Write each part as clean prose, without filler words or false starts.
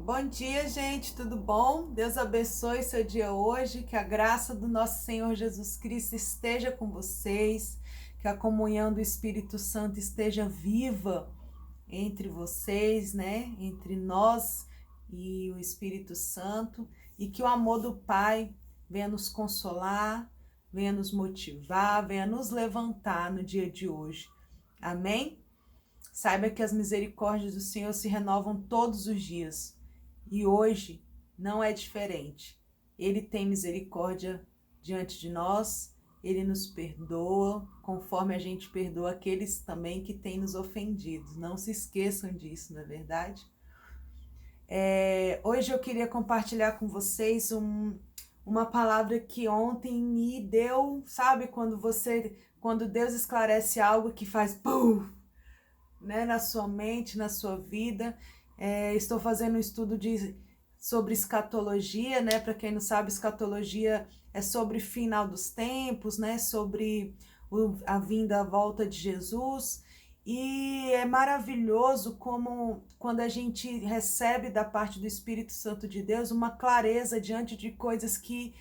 Bom dia, gente, tudo bom? Deus abençoe seu dia hoje, que a graça do nosso Senhor Jesus Cristo esteja com vocês, que a comunhão do Espírito Santo esteja viva entre vocês, né? Entre nós e o Espírito Santo, e que o amor do Pai venha nos consolar, venha nos motivar, venha nos levantar no dia de hoje. Amém? Saiba que as misericórdias do Senhor se renovam todos os dias. E hoje não é diferente. Ele tem misericórdia diante de nós, ele nos perdoa, conforme a gente perdoa aqueles também que têm nos ofendido. Não se esqueçam disso, não é verdade? Hoje eu queria compartilhar com vocês uma palavra que ontem me deu, sabe, quando Deus esclarece algo que faz pum, né, na sua mente, na sua vida. Estou fazendo um estudo sobre escatologia, né? Para quem não sabe, escatologia é sobre final dos tempos, né? Sobre a vinda, a volta de Jesus. E é maravilhoso como quando a gente recebe da parte do Espírito Santo de Deus uma clareza diante de coisas que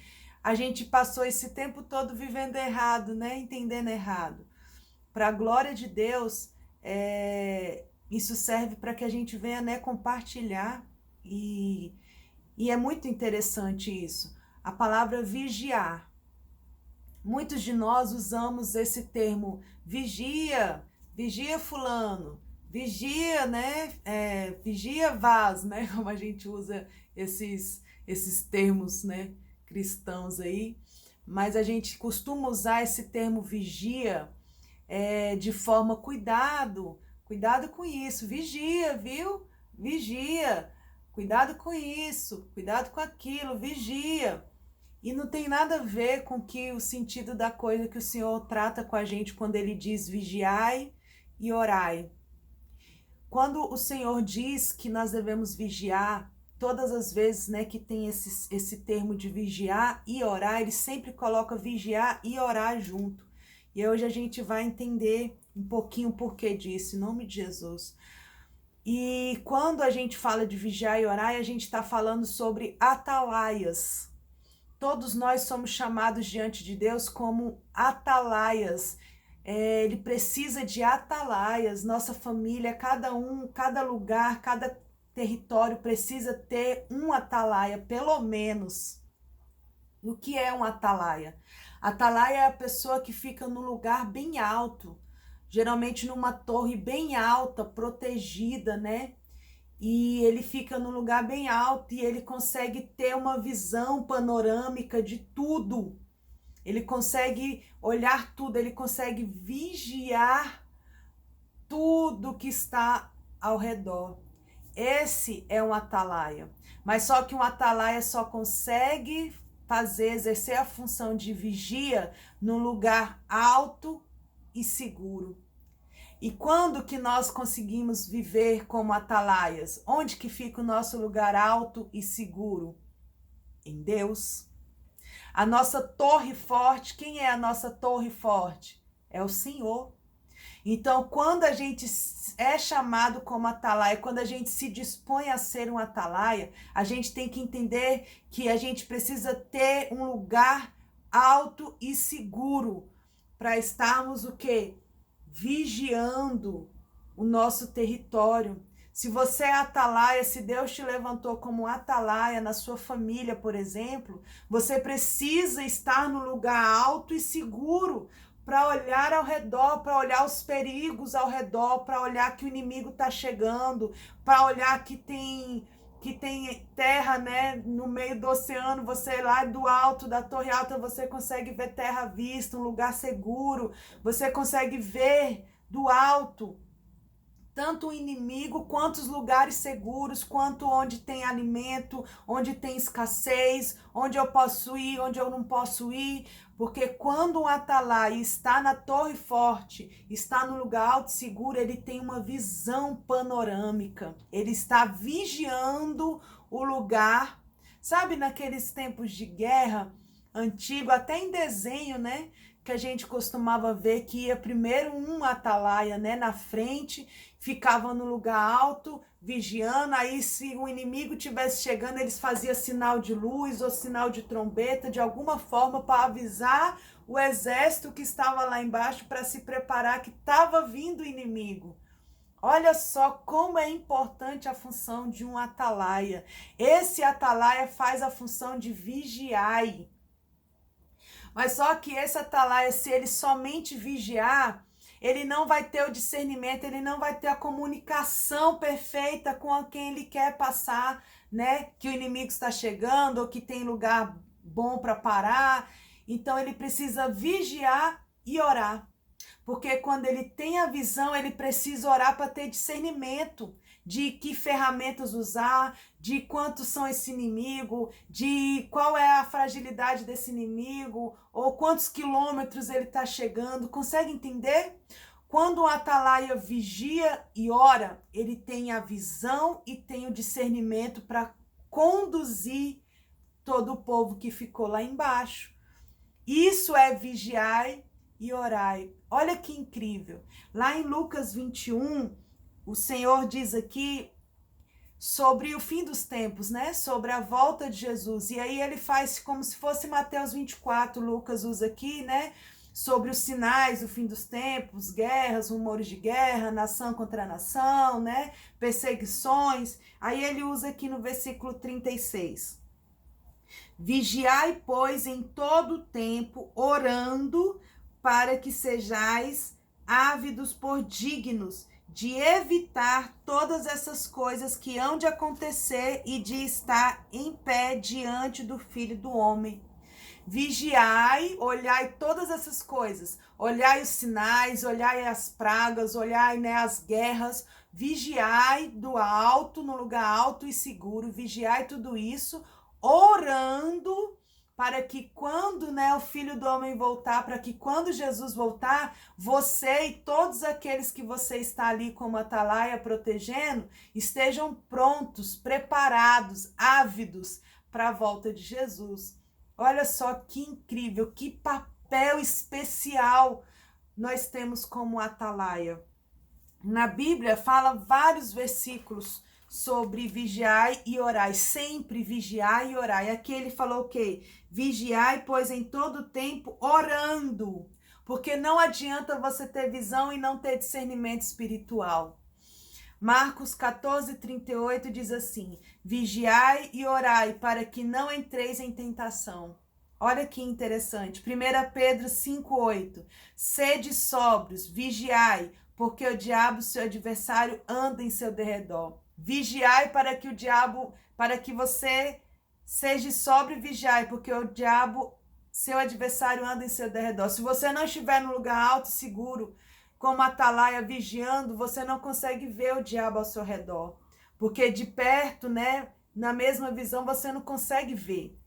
a gente passou esse tempo todo vivendo errado, né? Entendendo errado. Para a glória de Deus, isso serve para que a gente venha, né, compartilhar e é muito interessante isso. A palavra vigiar. Muitos de nós usamos esse termo vigia, vigia fulano, vigia, né, vigia Vaz, né, como a gente usa esses termos, né, cristãos aí. Mas a gente costuma usar esse termo vigia de forma cuidado com isso, vigia, viu? Vigia, cuidado com isso, cuidado com aquilo, vigia. E não tem nada a ver com o sentido da coisa que o Senhor trata com a gente quando ele diz vigiai e orai. Quando o Senhor diz que nós devemos vigiar, todas as vezes, né, que tem esse termo de vigiar e orar, ele sempre coloca vigiar e orar junto. E hoje a gente vai entender um pouquinho o porquê disso, em nome de Jesus. E quando a gente fala de vigiar e orar, a gente está falando sobre atalaias. Todos nós somos chamados diante de Deus como atalaias. Ele precisa de atalaias. Nossa família, cada lugar, cada território precisa ter um atalaia, pelo menos. O que é um atalaia? Atalaia é a pessoa que fica num lugar bem alto, geralmente numa torre bem alta, protegida, né? E ele fica num lugar bem alto e ele consegue ter uma visão panorâmica de tudo. Ele consegue olhar tudo, ele consegue vigiar tudo que está ao redor. Esse é um atalaia. Mas só que um atalaia só consegue exercer a função de vigia num lugar alto e seguro. E quando que nós conseguimos viver como atalaias? Onde que fica o nosso lugar alto e seguro? Em Deus. A nossa torre forte, quem é a nossa torre forte? É o Senhor. Então, quando a gente é chamado como atalaia, quando a gente se dispõe a ser um atalaia, a gente tem que entender que a gente precisa ter um lugar alto e seguro para estarmos o quê? Vigiando o nosso território. Se você é atalaia, se Deus te levantou como atalaia na sua família, por exemplo, você precisa estar no lugar alto e seguro para olhar ao redor, para olhar os perigos ao redor, para olhar que o inimigo está chegando, para olhar que tem terra, né, no meio do oceano. Você lá do alto da torre alta, você consegue ver terra à vista, um lugar seguro. Você consegue ver do alto tanto o inimigo, quanto os lugares seguros, quanto onde tem alimento, onde tem escassez, onde eu posso ir, onde eu não posso ir. Porque quando um atalaia está na torre forte, está no lugar alto e seguro, ele tem uma visão panorâmica. Ele está vigiando o lugar. Sabe, naqueles tempos de guerra antigo, até em desenho, né? que a gente costumava ver que ia primeiro um atalaia, né, na frente, ficava no lugar alto, vigiando, aí se o inimigo estivesse chegando, eles faziam sinal de luz ou sinal de trombeta, de alguma forma para avisar o exército que estava lá embaixo para se preparar que estava vindo o inimigo. Olha só como é importante a função de um atalaia. Esse atalaia faz a função de vigiai. Mas só que esse atalaia, se ele somente vigiar, ele não vai ter o discernimento, ele não vai ter a comunicação perfeita com quem ele quer passar, né? Que o inimigo está chegando ou que tem lugar bom para parar. Então ele precisa vigiar e orar. Porque quando ele tem a visão, ele precisa orar para ter discernimento de que ferramentas usar, de quantos são esse inimigo, de qual é a fragilidade desse inimigo, ou quantos quilômetros ele está chegando. Consegue entender? Quando um atalaia vigia e ora, ele tem a visão e tem o discernimento para conduzir todo o povo que ficou lá embaixo. Isso é vigiar e orai. Olha que incrível. Lá em Lucas 21, o Senhor diz aqui sobre o fim dos tempos, né? Sobre a volta de Jesus. E aí ele faz como se fosse Mateus 24, Lucas usa aqui, né? Sobre os sinais do fim dos tempos, guerras, rumores de guerra, nação contra nação, né? Perseguições. Aí ele usa aqui no versículo 36. Vigiai, pois, em todo o tempo, orando, para que sejais ávidos por dignos de evitar todas essas coisas que hão de acontecer e de estar em pé diante do Filho do Homem. Vigiai, olhai todas essas coisas, olhai os sinais, olhai as pragas, olhai, né, as guerras, vigiai do alto, no lugar alto e seguro, vigiai tudo isso, orando para que quando, né, o Filho do Homem voltar, para que quando Jesus voltar, você e todos aqueles que você está ali como atalaia protegendo, estejam prontos, preparados, ávidos para a volta de Jesus. Olha só que incrível, que papel especial nós temos como atalaia. Na Bíblia fala vários versículos sobre vigiai e orai, sempre vigiai e orai. Aqui ele falou o quê? Vigiai, pois em todo tempo orando, porque não adianta você ter visão e não ter discernimento espiritual. Marcos 14:38 diz assim: vigiai e orai para que não entreis em tentação. Olha que interessante. 1 Pedro 5:8. Sede sóbrios, vigiai, porque o diabo, seu adversário, anda em seu derredor. Vigiai para que você seja sóbrio e vigiai, porque o diabo, seu adversário, anda em seu derredor. Se você não estiver no lugar alto e seguro, como atalaia vigiando, você não consegue ver o diabo ao seu redor. Porque de perto, né, na mesma visão, você não consegue ver.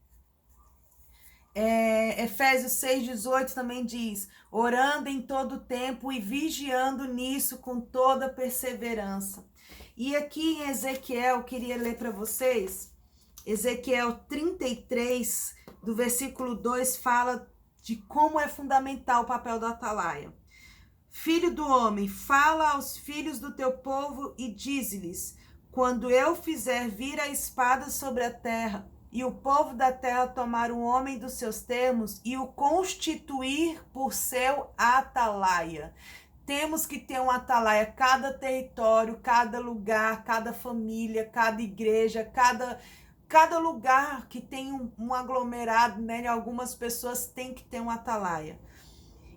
Efésios 6:18 também diz: orando em todo tempo e vigiando nisso com toda perseverança. E aqui em Ezequiel, eu queria ler para vocês, Ezequiel 33, do versículo 2, fala de como é fundamental o papel do atalaia. Filho do homem, fala aos filhos do teu povo e dize-lhes: quando eu fizer vir a espada sobre a terra, e o povo da terra tomar um homem dos seus termos e o constituir por seu atalaia. Temos que ter um atalaia, cada território, cada lugar, cada família, cada igreja, cada lugar que tem um aglomerado, né? Algumas pessoas têm que ter um atalaia.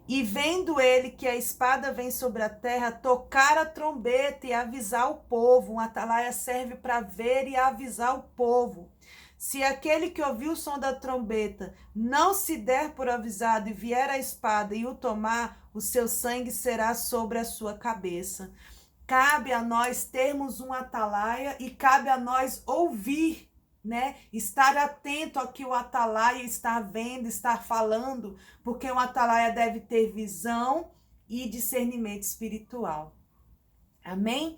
E vendo ele que a espada vem sobre a terra, tocar a trombeta e avisar o povo. Um atalaia serve para ver e avisar o povo. Se aquele que ouviu o som da trombeta não se der por avisado e vier a espada e o tomar, o seu sangue será sobre a sua cabeça. Cabe a nós termos um atalaia e cabe a nós ouvir, né? Estar atento ao que o atalaia está vendo, está falando, porque o atalaia deve ter visão e discernimento espiritual. Amém?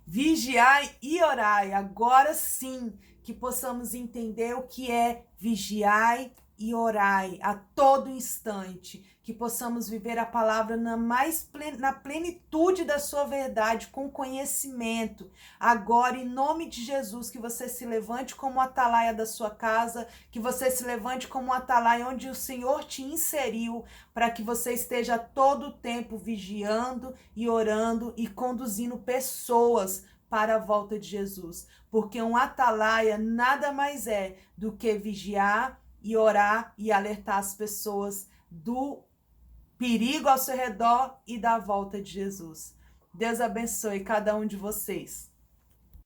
Vigiai e orai. Agora sim que possamos entender o que é vigiai e orai a todo instante, que possamos viver a palavra na plenitude da sua verdade, com conhecimento. Agora, em nome de Jesus, que você se levante como atalaia da sua casa, que você se levante como atalaia onde o Senhor te inseriu, para que você esteja todo o tempo vigiando e orando e conduzindo pessoas para a volta de Jesus. Porque um atalaia nada mais é do que vigiar e orar e alertar as pessoas do perigo ao seu redor e da volta de Jesus. Deus abençoe cada um de vocês.